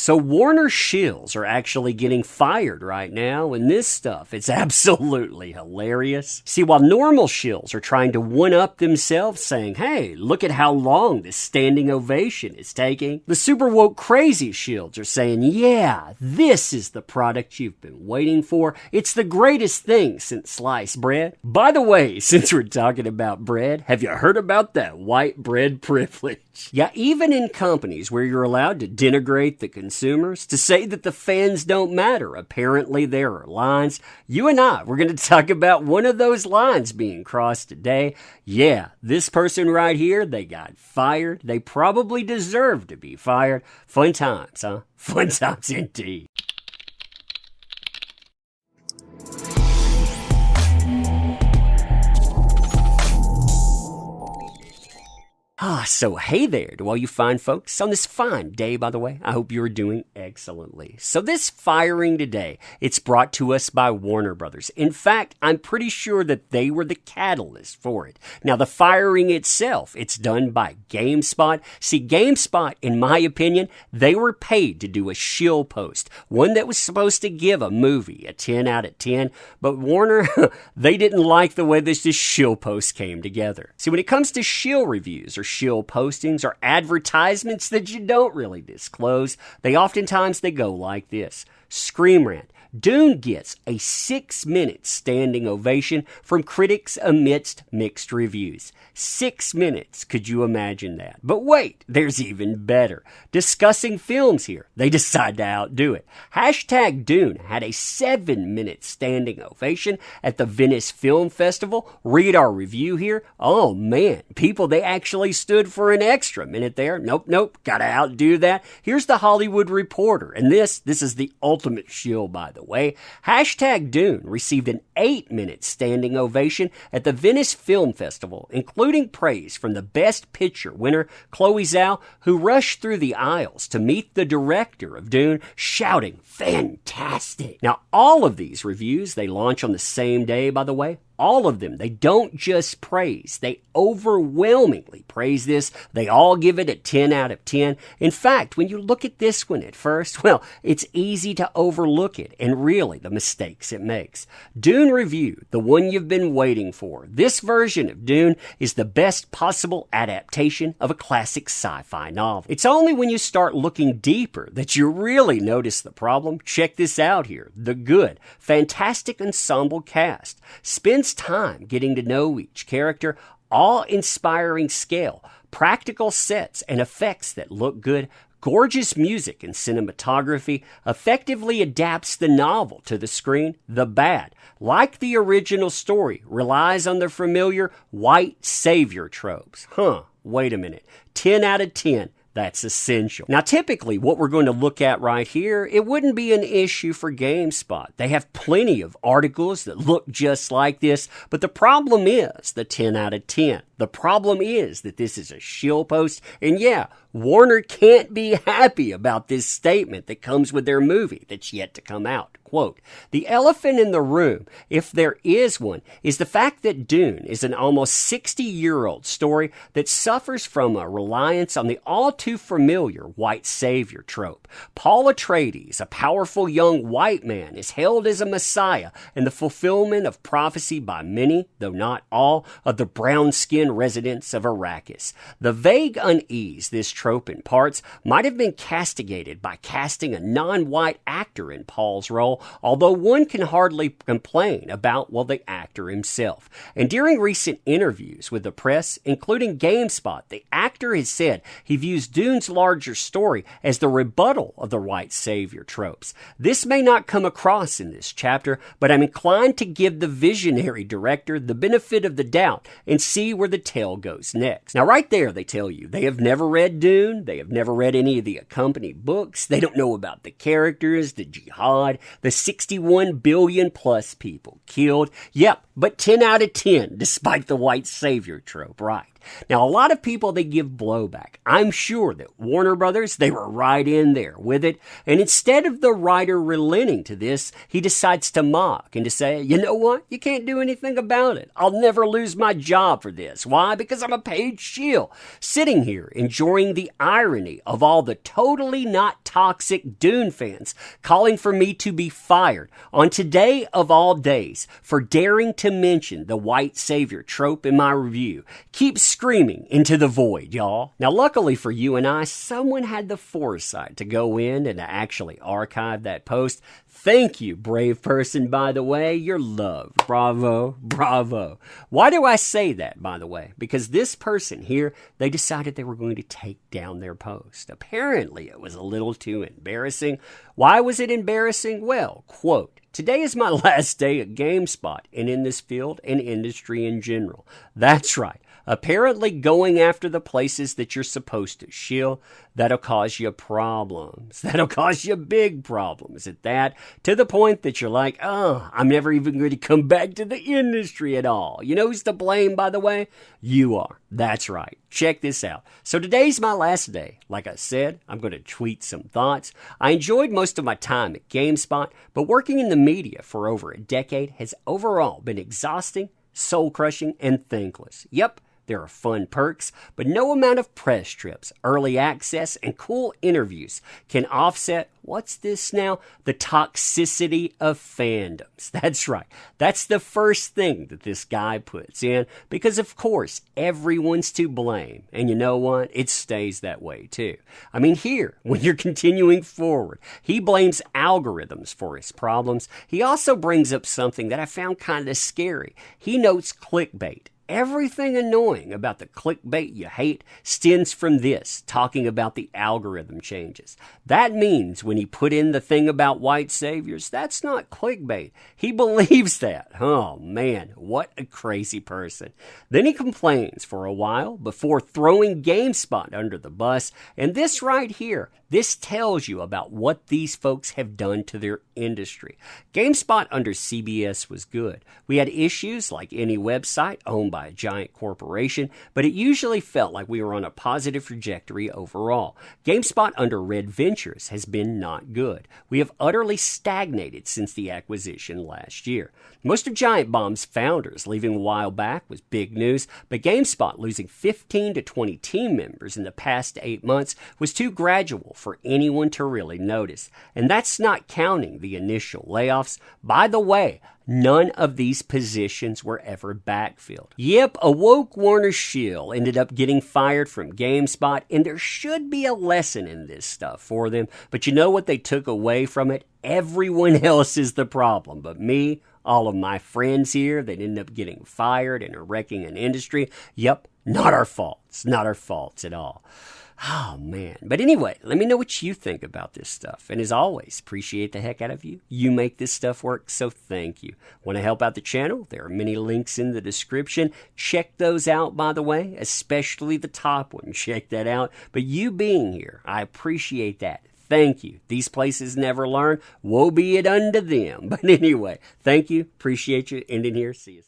So Warner Shills are actually getting fired right now, and this stuff, it's absolutely hilarious. See, while normal shills are trying to one-up themselves, saying, hey, look at how long this standing ovation is taking, the super woke crazy shills are saying, yeah, this is the product you've been waiting for. It's the greatest thing since sliced bread. By the way, since we're talking about bread, have you heard about that white bread privilege? Yeah, even in companies where you're allowed to denigrate the consumers, to say that the fans don't matter, apparently there are lines. You and I, we're going to talk about one of those lines being crossed today. Yeah, this person right here, they got fired. They probably deserve to be fired. Fun times, huh? Fun times indeed. So hey there to all you fine folks on this fine day, by the way. I hope you're doing excellently. So this firing today, it's brought to us by Warner Brothers. In fact, I'm pretty sure that they were the catalyst for it. Now, the firing itself, it's done by GameSpot. See, GameSpot, in my opinion, they were paid to do a shill post, one that was supposed to give a movie a 10 out of 10, but Warner, they didn't like the way this shill post came together. See, when it comes to shill reviews or shill postings or advertisements that you don't really disclose, they go like this. Scream Rant. Dune gets a 6-minute standing ovation from critics amidst mixed reviews. 6 minutes, could you imagine that? But wait, there's even better. Discussing films here, they decide to outdo it. Hashtag Dune had a 7-minute standing ovation at the Venice Film Festival. Read our review here. Oh man, people, they actually stood for an extra minute there. Nope, gotta outdo that. Here's the Hollywood Reporter, and this is the ultimate shill, by the way. Hashtag Dune received an 8-minute standing ovation at the Venice Film Festival, including praise from the Best Picture winner, Chloe Zhao, who rushed through the aisles to meet the director of Dune, shouting, fantastic. Now, all of these reviews, they launch on the same day, by the way. All of them, they don't just praise, they overwhelmingly praise this. They all give it a 10 out of 10. In fact, when you look at this one at first, well, it's easy to overlook it and really the mistakes it makes. Dune Review, the one you've been waiting for. This version of Dune is the best possible adaptation of a classic sci-fi novel. It's only when you start looking deeper that you really notice the problem. Check this out here. The good, fantastic ensemble cast spends time getting to know each character, awe-inspiring scale, practical sets and effects that look good, gorgeous music and cinematography, effectively adapts the novel to the screen. The bad, like the original story, relies on the familiar white savior tropes. Wait a minute. 10 out of 10. That's essential. Now, typically, what we're going to look at right here, it wouldn't be an issue for GameSpot. They have plenty of articles that look just like this, but the problem is the 10 out of 10. The problem is that this is a shill post, and yeah, Warner can't be happy about this statement that comes with their movie that's yet to come out. Quote, the elephant in the room, if there is one, is the fact that Dune is an almost 60-year-old story that suffers from a reliance on the all-too-familiar white savior trope. Paul Atreides, a powerful young white man, is hailed as a messiah and the fulfillment of prophecy by many, though not all, of the brown-skinned residents of Arrakis. The vague unease this trope imparts might have been castigated by casting a non-white actor in Paul's role, although one can hardly complain about, well, the actor himself. And during recent interviews with the press, including GameSpot, the actor has said he views Dune's larger story as the rebuttal of the white savior tropes. This may not come across in this chapter, but I'm inclined to give the visionary director the benefit of the doubt and see where the tale goes next. Now, right there, they tell you they have never read Dune. They have never read any of the accompanying books. They don't know about the characters, the jihad, the 61 billion plus people killed. Yep, but 10 out of 10, despite the white savior trope, right? Now, a lot of people, they give blowback. I'm sure that Warner Brothers, they were right in there with it. And instead of the writer relenting to this, he decides to mock and to say, you know what? You can't do anything about it. I'll never lose my job for this. Why? Because I'm a paid shill, sitting here enjoying the irony of all the totally not toxic Dune fans calling for me to be fired on today of all days for daring to mention the white savior trope in my review. Keep screaming into the void, y'all. Now, luckily for you and I, someone had the foresight to go in and to actually archive that post. Thank you, brave person, by the way. You're loved. Bravo, bravo. Why do I say that, by the way? Because this person here, they decided they were going to take down their post. Apparently, it was a little too embarrassing. Why was it embarrassing? Well, quote, today is my last day at GameSpot and in this field and industry in general. That's right. Apparently going after the places that you're supposed to shill, that'll cause you problems. That'll cause you big problems at that, to the point that you're like, oh, I'm never even going to come back to the industry at all. You know who's to blame, by the way? You are. That's right. Check this out. So today's my last day. Like I said, I'm going to tweet some thoughts. I enjoyed most of my time at GameSpot, but working in the media for over a decade has overall been exhausting, soul-crushing, and thankless. Yep. There are fun perks, but no amount of press trips, early access, and cool interviews can offset, what's this now? The toxicity of fandoms. That's right. That's the first thing that this guy puts in, because of course, everyone's to blame. And you know what? It stays that way too. I mean, here, when you're continuing forward, he blames algorithms for his problems. He also brings up something that I found kind of scary. He notes clickbait. Everything annoying about the clickbait you hate stems from this, talking about the algorithm changes. That means when he put in the thing about white saviors, that's not clickbait. He believes that. Oh man, what a crazy person. Then he complains for a while before throwing GameSpot under the bus. And this right here, this tells you about what these folks have done to their industry. GameSpot under CBS was good. We had issues like any website owned by a giant corporation, but it usually felt like we were on a positive trajectory overall. GameSpot under Red Ventures has been not good. We have utterly stagnated since the acquisition last year. Most of Giant Bomb's founders leaving a while back was big news, but GameSpot losing 15 to 20 team members in the past 8 months was too gradual for anyone to really notice. And that's not counting the initial layoffs. By the way, none of these positions were ever backfilled. Yep, a woke Warner Shill ended up getting fired from GameSpot, and there should be a lesson in this stuff for them. But you know what they took away from it? Everyone else is the problem, but me, all of my friends here that end up getting fired and are wrecking an industry. Yep, not our faults. Not our faults at all. Oh, man. But anyway, let me know what you think about this stuff. And as always, appreciate the heck out of you. You make this stuff work, so thank you. Want to help out the channel? There are many links in the description. Check those out, by the way, especially the top one. Check that out. But you being here, I appreciate that. Thank you. These places never learn. Woe be it unto them. But anyway, thank you. Appreciate you. Ending here. See you.